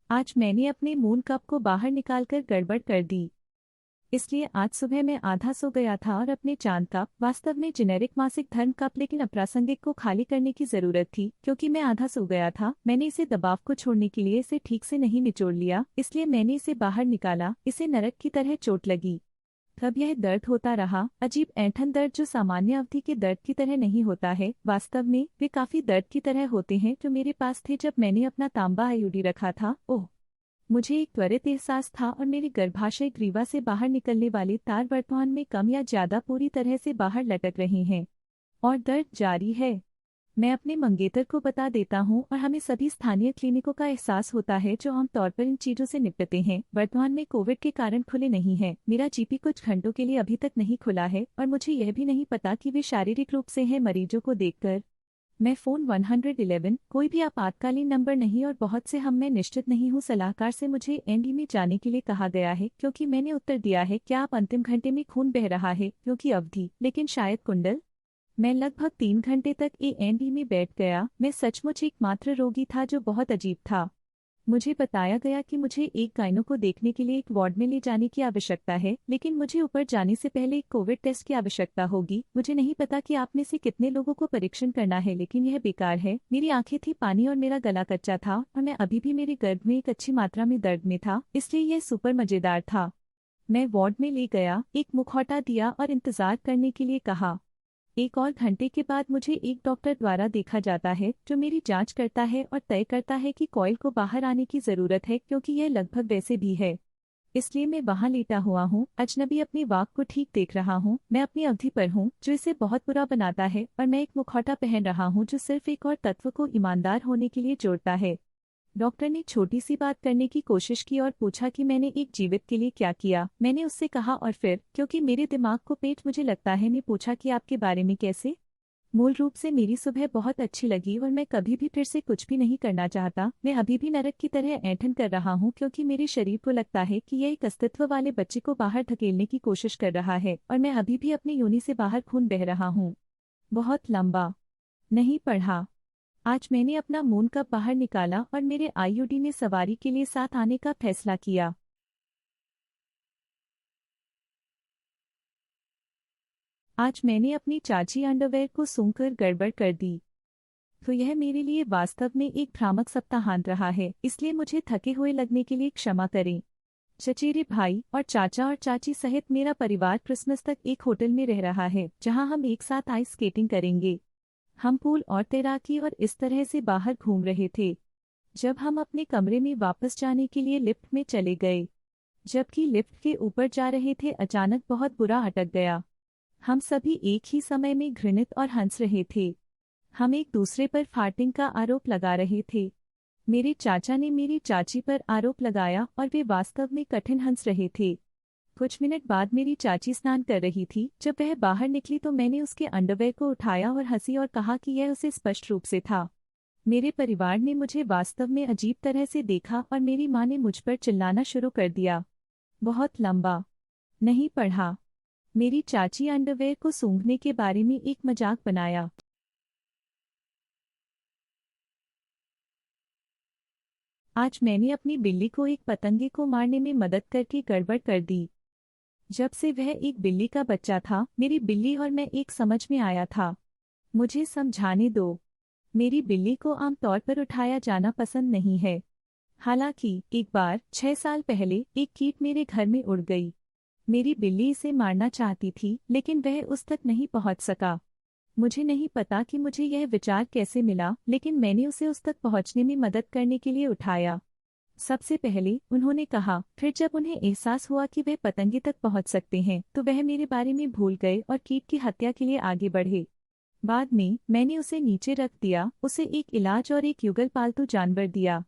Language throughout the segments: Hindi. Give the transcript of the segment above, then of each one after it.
आज मैंने अपने मून कप को बाहर निकालकर गड़बड़ कर दी। इसलिए आज सुबह मैं आधा सो गया था और अपने चांद कप, वास्तव में जेनेरिक मासिक धर्म कप लेकिन अप्रासंगिक, को खाली करने की जरूरत थी क्योंकि मैं आधा सो गया था। मैंने इसे दबाव को छोड़ने के लिए इसे ठीक से नहीं निचोड़ लिया, इसलिए मैंने इसे बाहर निकाला। इसे नरक की तरह चोट लगी। तब यह दर्द होता रहा, अजीब ऐंठन दर्द जो सामान्य अवधि के दर्द की तरह नहीं होता है। वास्तव में वे काफी दर्द की तरह होते हैं जो मेरे पास थे जब मैंने अपना तांबा आईयूडी रखा था। ओह, मुझे एक त्वरित एहसास था और मेरी गर्भाशय ग्रीवा से बाहर निकलने वाली तार वर्तमान में कम या ज्यादा पूरी तरह से बाहर लटक रही हैं और दर्द जारी है। मैं अपने मंगेतर को बता देता हूँ और हमें सभी स्थानीय क्लिनिकों का एहसास होता है जो आमतौर पर इन चीजों से निपटते हैं। वर्तमान में कोविड के कारण खुले नहीं है। मेरा जीपी कुछ घंटों के लिए अभी तक नहीं खुला है और मुझे यह भी नहीं पता कि वे शारीरिक रूप से हैं। मरीजों को देखकर मैं फ़ोन 111, कोई भी आपातकालीन नंबर नहीं और बहुत से हम मैं निश्चित नहीं हूँ। सलाहकार से मुझे एनडी में जाने के लिए कहा गया है क्योंकि मैंने उत्तर दिया है क्या आप अंतिम घंटे में खून बह रहा है क्योंकि अवधि, लेकिन शायद कुंडल। मैं लगभग 3 घंटे तक एएनडी में बैठ गया। मैं सचमुच एकमात्र रोगी था जो बहुत अजीब था। मुझे बताया गया कि मुझे एक गाइनो को देखने के लिए एक वार्ड में ले जाने की आवश्यकता है, लेकिन मुझे ऊपर जाने से पहले एक कोविड टेस्ट की आवश्यकता होगी। मुझे नहीं पता कि आप में से कितने लोगों को परीक्षण करना है, लेकिन यह बेकार है। मेरी आंखें थी पानी और मेरा गला कच्चा था और मैं अभी भी मेरे गर्भ में एक अच्छी मात्रा में दर्द में था, इसलिए यह सुपर मजेदार था। मैं वार्ड में ले गया, एक मुखौटा दिया और इंतजार करने के लिए कहा। 1 और घंटे के बाद मुझे एक डॉक्टर द्वारा देखा जाता है जो मेरी जांच करता है और तय करता है कि कॉइल को बाहर आने की जरूरत है क्योंकि यह लगभग वैसे भी है। इसलिए मैं वहां लेटा हुआ हूँ, अजनबी अपनी वाक को ठीक देख रहा हूँ। मैं अपनी अवधि पर हूँ जो इसे बहुत बुरा बनाता है और मैं एक मुखौटा पहन रहा हूँ जो सिर्फ एक और तत्व को ईमानदार होने के लिए जोड़ता है। डॉक्टर ने छोटी सी बात करने की कोशिश की और पूछा कि मैंने एक जीवित के लिए क्या किया। मैंने उससे कहा और फिर, क्योंकि मेरे दिमाग को पेट मुझे लगता है, ने पूछा कि आपके बारे में कैसे। मूल रूप से मेरी सुबह बहुत अच्छी लगी और मैं कभी भी फिर से कुछ भी नहीं करना चाहता। मैं अभी भी नरक की तरह ऐंठन कर रहा हूँ क्योंकि मेरे शरीर को लगता है कि यह एक अस्तित्व वाले बच्चे को बाहर धकेलने की कोशिश कर रहा है और मैं अभी भी अपनी योनि से बाहर खून बह रहा हूँ। बहुत लंबा नहीं पढ़ा। आज मैंने अपना मून कप बाहर निकाला और मेरे आईयूडी ने सवारी के लिए साथ आने का फैसला किया। आज मैंने अपनी चाची अंडरवेयर को सूंघकर गड़बड़ कर दी। तो यह मेरे लिए वास्तव में एक भ्रामक सप्ताहांत रहा है, इसलिए मुझे थके हुए लगने के लिए क्षमा करें। चचेरे भाई और चाचा और चाची सहित मेरा परिवार क्रिसमस तक एक होटल में रह रहा है जहां हम एक साथ आइस स्केटिंग करेंगे। हम पूल और तैराकी और इस तरह से बाहर घूम रहे थे जब हम अपने कमरे में वापस जाने के लिए लिफ्ट में चले गए। जबकि लिफ्ट के ऊपर जा रहे थे, अचानक बहुत बुरा अटक गया। हम सभी एक ही समय में घृणित और हंस रहे थे। हम एक दूसरे पर फार्टिंग का आरोप लगा रहे थे। मेरे चाचा ने मेरी चाची पर आरोप लगाया और वे वास्तव में कठिन हंस रहे थे। कुछ मिनट बाद मेरी चाची स्नान कर रही थी। जब वह बाहर निकली तो मैंने उसके अंडरवेयर को उठाया और हंसी और कहा कि यह उसे स्पष्ट रूप से था। मेरे परिवार ने मुझे वास्तव में अजीब तरह से देखा और मेरी माँ ने मुझ पर चिल्लाना शुरू कर दिया। बहुत लंबा नहीं पढ़ा। मेरी चाची अंडरवेयर को सूंघने के बारे में एक मजाक बनाया। आज मैंने अपनी बिल्ली को एक पतंगे को मारने में मदद करके गड़बड़ कर दी। जब से वह एक बिल्ली का बच्चा था, मेरी बिल्ली और मैं एक समझ में आया था। मुझे समझाने दो। मेरी बिल्ली को आमतौर पर उठाया जाना पसंद नहीं है। हालांकि एक बार 6 साल पहले एक कीट मेरे घर में उड़ गई। मेरी बिल्ली इसे मारना चाहती थी लेकिन वह उस तक नहीं पहुंच सका। मुझे नहीं पता कि मुझे यह विचार कैसे मिला, लेकिन मैंने उसे उस तक पहुंचने में मदद करने के लिए उठाया। सबसे पहले उन्होंने कहा, फिर जब उन्हें एहसास हुआ कि वे पतंगे तक पहुंच सकते हैं तो वह मेरे बारे में भूल गए और कीट की हत्या के लिए आगे बढ़े। बाद में मैंने उसे नीचे रख दिया, उसे एक इलाज और एक युगल पालतू जानवर दिया।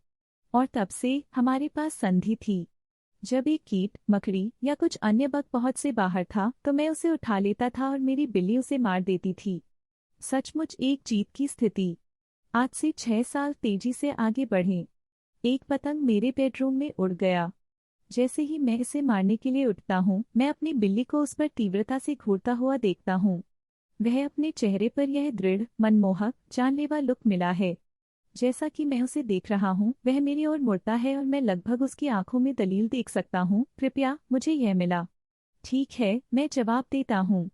और तब से हमारे पास संधि थी। जब एक कीट, मकड़ी या कुछ अन्य बग पहुंच से बाहर था तो मैं उसे उठा लेता था और मेरी बिल्ली उसे मार देती थी। सचमुच एक जीत की स्थिति। आज से 6 साल तेजी से आगे बढ़े। एक पतंग मेरे बेडरूम में उड़ गया। जैसे ही मैं इसे मारने के लिए उठता हूँ, मैं अपनी बिल्ली को उस पर तीव्रता से घूरता हुआ देखता हूँ। वह अपने चेहरे पर यह दृढ़, मनमोहक, जानलेवा लुक मिला है जैसा कि मैं उसे देख रहा हूँ, वह मेरी ओर मुड़ता है और मैं लगभग उसकी आंखों में दलील देख सकता हूँ। कृपया, मुझे यह मिला। ठीक है, मैं जवाब देता हूँ।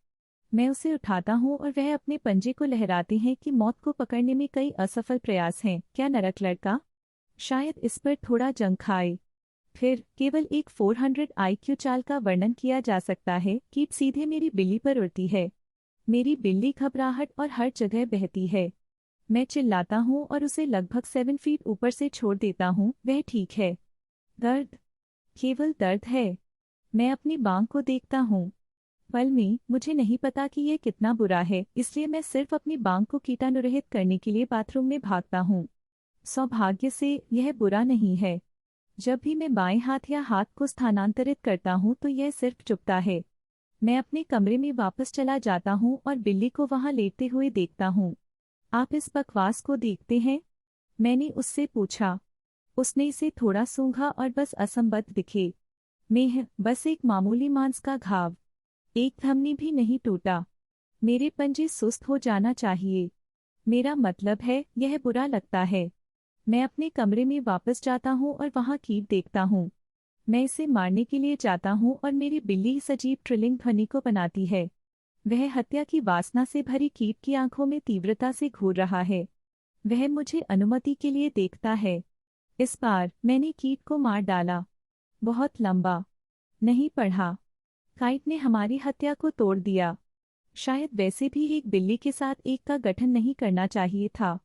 मैं उसे उठाता हूँ और वह अपने पंजे को लहराते हैं कि मौत को पकड़ने में कई असफल प्रयास हैं। क्या नरक लड़का? शायद इस पर थोड़ा जंग खाए। फिर केवल एक 400 IQ चाल का वर्णन किया जा सकता है कि सीधे मेरी बिल्ली पर उड़ती है। मेरी बिल्ली घबराहट और हर जगह बहती है। मैं चिल्लाता हूँ और उसे लगभग 7 फीट ऊपर से छोड़ देता हूँ। वह ठीक है। दर्द, केवल दर्द है। मैं अपनी बांह को देखता हूँ। पल में मुझे नहीं पता कि यह कितना बुरा है, इसलिए मैं सिर्फ अपनी बांह को कीटाणुरहित करने के लिए बाथरूम में भागता हूँ। सौभाग्य से यह बुरा नहीं है। जब भी मैं बाएं हाथ या हाथ को स्थानांतरित करता हूँ तो यह सिर्फ चुभता है। मैं अपने कमरे में वापस चला जाता हूँ और बिल्ली को वहां लेटते हुए देखता हूँ। आप इस बकवास को देखते हैं? मैंने उससे पूछा। उसने इसे थोड़ा सूंघा और बस असंबद्ध दिखे। बस एक मामूली मांस का घाव। एक धमनी भी नहीं टूटा। मेरे पंजे सुस्त हो जाना चाहिए। मेरा मतलब है, यह बुरा लगता है। मैं अपने कमरे में वापस जाता हूँ और वहां कीट देखता हूँ। मैं इसे मारने के लिए जाता हूँ और मेरी बिल्ली इस अजीब ट्रिलिंग ध्वनि को बनाती है। वह हत्या की वासना से भरी कीट की आंखों में तीव्रता से घूर रहा है। वह मुझे अनुमति के लिए देखता है। इस बार मैंने कीट को मार डाला। बहुत लंबा नहीं पढ़ा। काइट ने हमारी हत्या को तोड़ दिया। शायद वैसे भी एक बिल्ली के साथ एक का गठन नहीं करना चाहिए था।